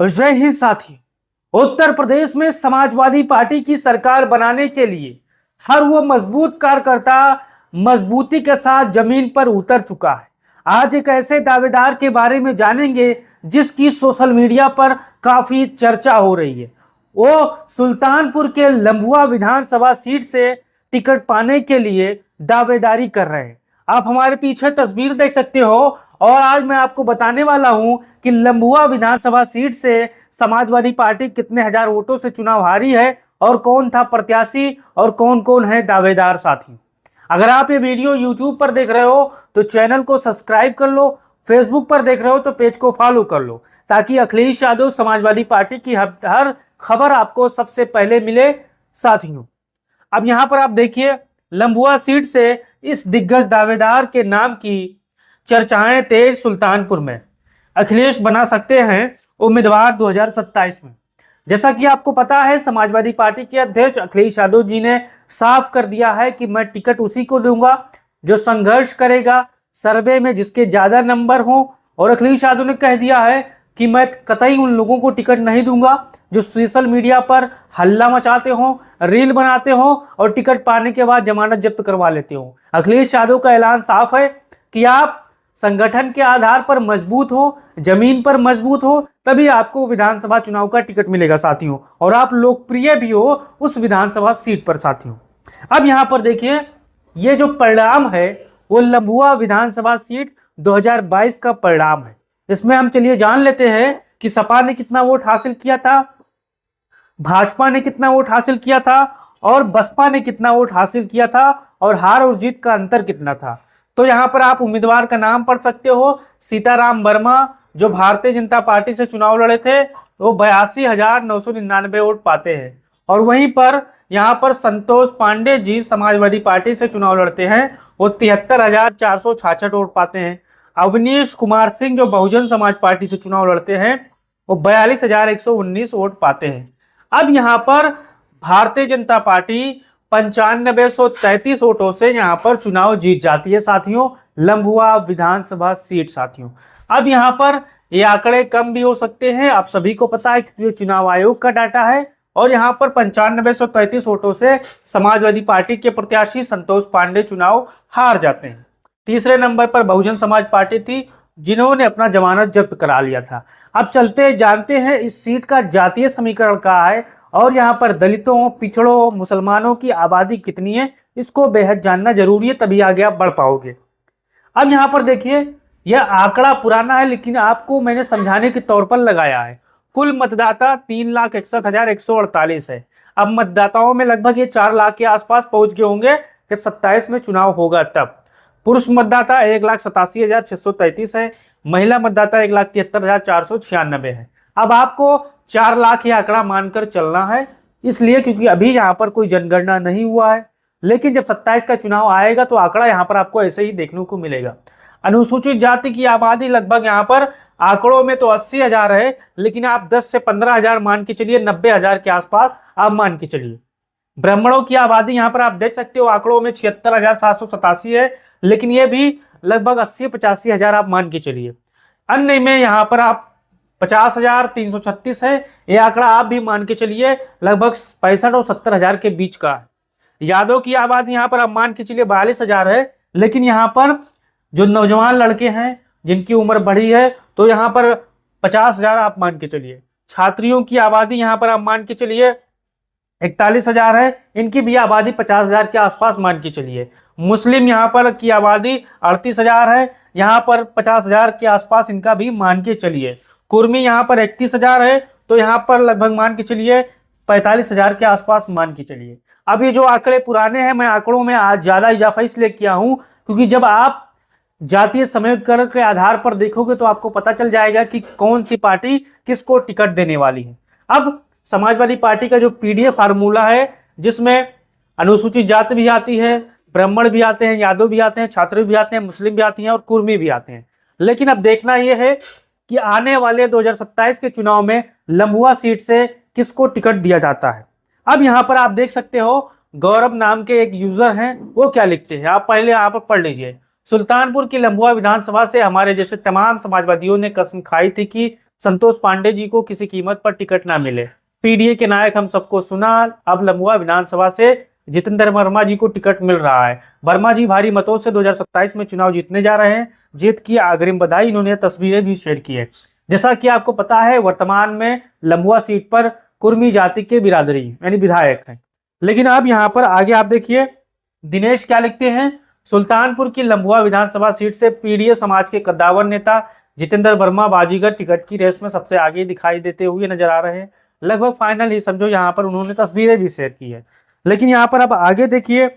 जय हिंद साथी। उत्तर प्रदेश में समाजवादी पार्टी की सरकार बनाने के लिए हर वो मजबूत कार्यकर्ता मजबूती के साथ जमीन पर उतर चुका है। आज एक ऐसे दावेदार के बारे में जानेंगे जिसकी सोशल मीडिया पर काफी चर्चा हो रही है। वो सुल्तानपुर के लंबुआ विधानसभा सीट से टिकट पाने के लिए दावेदारी कर रहे हैं। आप हमारे पीछे तस्वीर देख सकते हो और आज मैं आपको बताने वाला हूं कि लंबुआ विधानसभा सीट से समाजवादी पार्टी कितने हजार वोटों से चुनाव हारी है और कौन था प्रत्याशी और कौन कौन है दावेदार साथी। अगर आप ये वीडियो यूट्यूब पर देख रहे हो तो चैनल को सब्सक्राइब कर लो, फेसबुक पर देख रहे हो तो पेज को फॉलो कर लो ताकि अखिलेश यादव समाजवादी पार्टी की हर खबर आपको सबसे पहले मिले साथियों। अब यहां पर आप देखिए लंबुआ सीट से इस दिग्गज दावेदार के नाम की चर्चाएं तेज। सुल्तानपुर में अखिलेश बना सकते हैं उम्मीदवार 2027 में। जैसा कि आपको पता है समाजवादी पार्टी के अध्यक्ष अखिलेश यादव जी ने साफ कर दिया है कि मैं टिकट उसी को दूंगा जो संघर्ष करेगा, सर्वे में जिसके ज्यादा नंबर हो। और अखिलेश यादव ने कह दिया है कि मैं कतई उन लोगों को टिकट नहीं दूंगा जो सोशल मीडिया पर हल्ला मचाते हो, रील बनाते हो और टिकट पाने के बाद जमानत जब्त करवा लेते हो। अखिलेश यादव का ऐलान साफ है कि आप संगठन के आधार पर मजबूत हो, जमीन पर मजबूत हो, तभी आपको विधानसभा चुनाव का टिकट मिलेगा साथियों, और आप लोकप्रिय भी हो उस विधानसभा सीट पर साथियों। अब यहां पर देखिए ये जो परिणाम है वो लंबुआ विधानसभा सीट 2022 का परिणाम है। इसमें हम चलिए जान लेते हैं कि सपा ने कितना वोट हासिल किया था, भाजपा ने कितना वोट हासिल किया था और बसपा ने कितना वोट हासिल किया था और हार और जीत का अंतर कितना था। तो यहां पर आप उम्मीदवार का नाम पढ़ सकते हो। सीताराम वर्मा जो भारतीय जनता पार्टी से चुनाव लड़े थे वो 82,999 वोट पाते हैं। और वहीं पर यहां पर संतोष पांडे जी समाजवादी पार्टी से चुनाव लड़ते हैं, वो 73,466 वोट पाते हैं। अवनीश कुमार सिंह जो बहुजन समाज पार्टी से चुनाव लड़ते हैं वो 42,119 वोट पाते हैं। अब यहां पर भारतीय जनता पार्टी 95,133 वोटों से यहां पर चुनाव जीत जाती है साथियों, लंबुआ विधानसभा सीट साथियों। अब यहां पर ये आंकड़े कम भी हो सकते हैं, आप सभी को पता है कि ये चुनाव आयोग का डाटा है। और यहां पर 95,133 वोटों से समाजवादी पार्टी के प्रत्याशी संतोष पांडे चुनाव हार जाते हैं। तीसरे नंबर पर बहुजन समाज पार्टी थी जिन्होंने अपना जमानत जब्त करा लिया था। अब चलते जानते हैं इस सीट का जातीय समीकरण क्या है और यहाँ पर दलितों, पिछड़ों, मुसलमानों की आबादी कितनी है, इसको बेहद जानना जरूरी है, तभी आगे आप बढ़ पाओगे। अब यहाँ पर देखिए यह आंकड़ा पुराना है लेकिन आपको मैंने समझाने के तौर पर लगाया है। कुल मतदाता 3,61,148 है। अब मतदाताओं में लगभग ये 4 लाख के आसपास पहुंच गए होंगे जब 27 में चुनाव होगा तब। पुरुष मतदाता 1,87,633 है, महिला मतदाता 1,73,496 है। अब आपको 4 लाख ये आंकड़ा मानकर चलना है, इसलिए क्योंकि अभी यहाँ पर कोई जनगणना नहीं हुआ है, लेकिन जब 27 का चुनाव आएगा तो आंकड़ा यहाँ पर आपको ऐसे ही देखने को मिलेगा। अनुसूचित जाति की आबादी लगभग यहाँ पर आंकड़ों में तो 80,000 है, लेकिन आप 10 से 15,000 मान के चलिए, 90,000 के आसपास आप मान के चलिए। ब्राह्मणों की आबादी यहाँ पर आप देख सकते हो आंकड़ों में 76,787 है, लेकिन ये भी लगभग 80-85,000 आप मान के चलिए। अन्य में यहाँ पर आप 50,336 है, ये आंकड़ा आप भी मान के चलिए लगभग 65 और 70,000 के बीच का है। यादव की आबादी यहाँ पर आप मान के चलिए 42,000 है, लेकिन यहाँ पर जो नौजवान लड़के हैं जिनकी उम्र बढ़ी है तो यहाँ पर 50,000 आप मान के चलिए। छात्रियों की आबादी यहाँ पर आप मान के चलिए 41,000 है, इनकी भी आबादी 50,000 के आसपास मान के चलिए। मुस्लिम यहाँ पर की आबादी 38,000 है, यहाँ पर 50,000 के आसपास इनका भी मान के चलिए। कुर्मी यहाँ पर 31,000 है, तो यहाँ पर लगभग मान के चलिए 45,000 के आसपास मान के चलिए। अब ये जो आंकड़े पुराने हैं, मैं आंकड़ों में आज ज़्यादा इजाफा इसलिए किया हूँ क्योंकि जब आप जातीय समीकरण के आधार पर देखोगे तो आपको पता चल जाएगा कि कौन सी पार्टी किसको टिकट देने वाली है। अब समाजवादी पार्टी का जो पीडीएफ फार्मूला है जिसमें अनुसूचित जाति भी आती है, ब्राह्मण भी आते हैं, यादव भी आते हैं, छात्र भी आते हैं, मुस्लिम भी आती हैं और कुर्मी भी आते हैं। लेकिन अब देखना यह है कि आने वाले 2027 के चुनाव में लंबुआ सीट से किसको टिकट दिया जाता है। अब यहाँ पर आप देख सकते हो गौरव नाम के एक यूजर हैं, वो क्या लिखते हैं, आप पहले यहाँ पर पढ़ लीजिए। सुल्तानपुर की लंबुआ विधानसभा से हमारे जैसे तमाम समाजवादियों ने कसम खाई थी कि संतोष पांडे जी को किसी कीमत पर टिकट ना मिले। पीडीए के नायक हम सबको सुना, अब लम्बुआ विधानसभा से जितेंद्र वर्मा जी को टिकट मिल रहा है। वर्मा जी भारी मतों से 2027 में चुनाव जीतने जा रहे हैं। जीत की अग्रिम बधाई, इन्होंने तस्वीरें भी शेयर की है। जैसा कि आपको पता है, वर्तमान में लम्बुआ सीट पर कुर्मी जाति के बिरादरी यानी विधायक हैं। लेकिन अब यहाँ पर आगे आप देखिए, दिनेश क्या लिखते हैं, सुल्तानपुर की लम्बुआ विधानसभा सीट से पीडीए समाज के कद्दावर नेता जितेंद्र वर्मा बाजीगर टिकट की रेस में सबसे आगे दिखाई देते हुए नजर आ रहे हैं। लगभग फाइनल ही समझो, यहाँ पर उन्होंने तस्वीरें भी शेयर की है। लेकिन यहाँ पर अब आगे देखिए,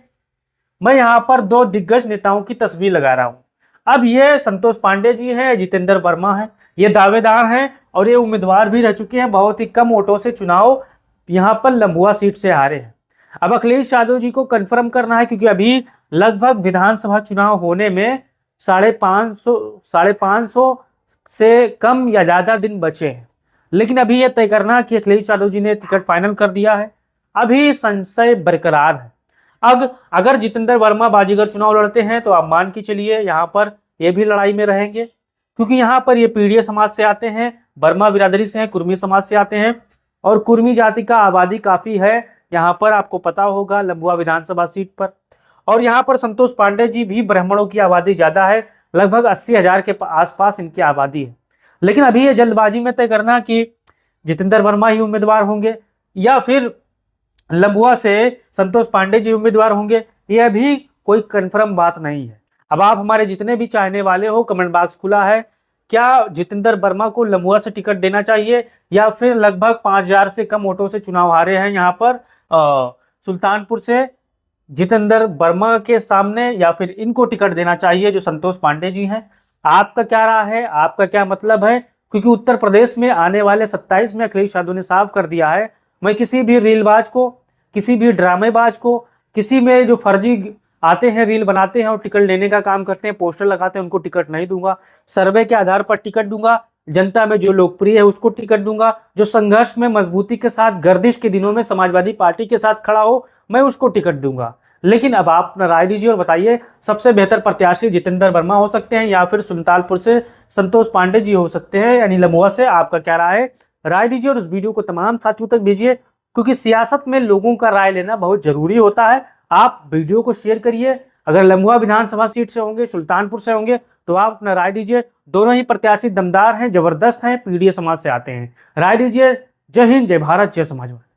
मैं यहाँ पर दो दिग्गज नेताओं की तस्वीर लगा रहा हूँ। अब ये संतोष पांडे जी हैं, जितेंद्र वर्मा है, ये दावेदार हैं और ये उम्मीदवार भी रह चुके हैं। बहुत ही कम वोटों से चुनाव यहाँ पर लम्बुआ सीट से हारे हैं। अब अखिलेश यादव जी को कंफर्म करना है, क्योंकि अभी लगभग विधानसभा चुनाव होने में 550 से कम या ज्यादा दिन बचे हैं। लेकिन अभी यह तय करना कि अखिलेश यादव जी ने टिकट फाइनल कर दिया है, अभी संशय बरकरार है। अब अगर जितेंद्र वर्मा बाजीगर चुनाव लड़ते हैं तो आप मान के चलिए यहाँ पर ये भी लड़ाई में रहेंगे, क्योंकि यहाँ पर ये पीडीए समाज से आते हैं, वर्मा बिरादरी से हैं, कुर्मी समाज से आते हैं और कुर्मी जाति का आबादी काफी है यहाँ पर, आपको पता होगा लम्बुआ विधानसभा सीट पर। और यहाँ पर संतोष पांडे जी भी ब्राह्मणों की आबादी ज्यादा है, लगभग 80,000 के आसपास इनकी आबादी है। लेकिन अभी ये जल्दबाजी में तय करना कि जितेंद्र वर्मा ही उम्मीदवार होंगे या फिर लम्बुआ से संतोष पांडे जी उम्मीदवार होंगे, यह भी कोई कंफर्म बात नहीं है। अब आप हमारे जितने भी चाहने वाले हो, कमेंट बॉक्स खुला है, क्या जितेंद्र वर्मा को लम्बुआ से टिकट देना चाहिए या फिर लगभग 5,000 से कम वोटों से चुनाव हारे हैं यहाँ पर सुल्तानपुर से जितेंद्र वर्मा के सामने, या फिर इनको टिकट देना चाहिए जो संतोष पांडे जी हैं? आपका क्या राय है, आपका क्या मतलब है? क्योंकि उत्तर प्रदेश में आने वाले 27 में अखिलेश यादव ने साफ कर दिया है, मैं किसी भी रीलबाज को, किसी भी ड्रामेबाज को, किसी में जो फर्जी आते हैं, रील बनाते हैं और टिकट लेने का काम करते हैं, पोस्टर लगाते हैं, उनको टिकट नहीं दूंगा। सर्वे के आधार पर टिकट दूंगा, जनता में जो लोकप्रिय है उसको टिकट दूंगा, जो संघर्ष में मजबूती के साथ गर्दिश के दिनों में समाजवादी पार्टी के साथ खड़ा हो, मैं उसको टिकट दूंगा। लेकिन अब आप अपना राय दीजिए और बताइए, सबसे बेहतर प्रत्याशी जितेंद्र वर्मा हो सकते हैं या फिर सुल्तानपुर से संतोष पांडे जी हो सकते हैं, यानी लम्बुआ से? आपका क्या राय है? राय दीजिए और इस वीडियो को तमाम साथियों तक भेजिए, क्योंकि सियासत में लोगों का राय लेना बहुत जरूरी होता है। आप वीडियो को शेयर करिए। अगर लम्बुआ विधानसभा सीट से होंगे, सुल्तानपुर से होंगे, तो आप अपना राय दीजिए। दोनों ही प्रत्याशी दमदार हैं, जबरदस्त हैं, पीडीए समाज से आते हैं। राय दीजिए। जय हिंद, जय भारत, जय समाजवादी।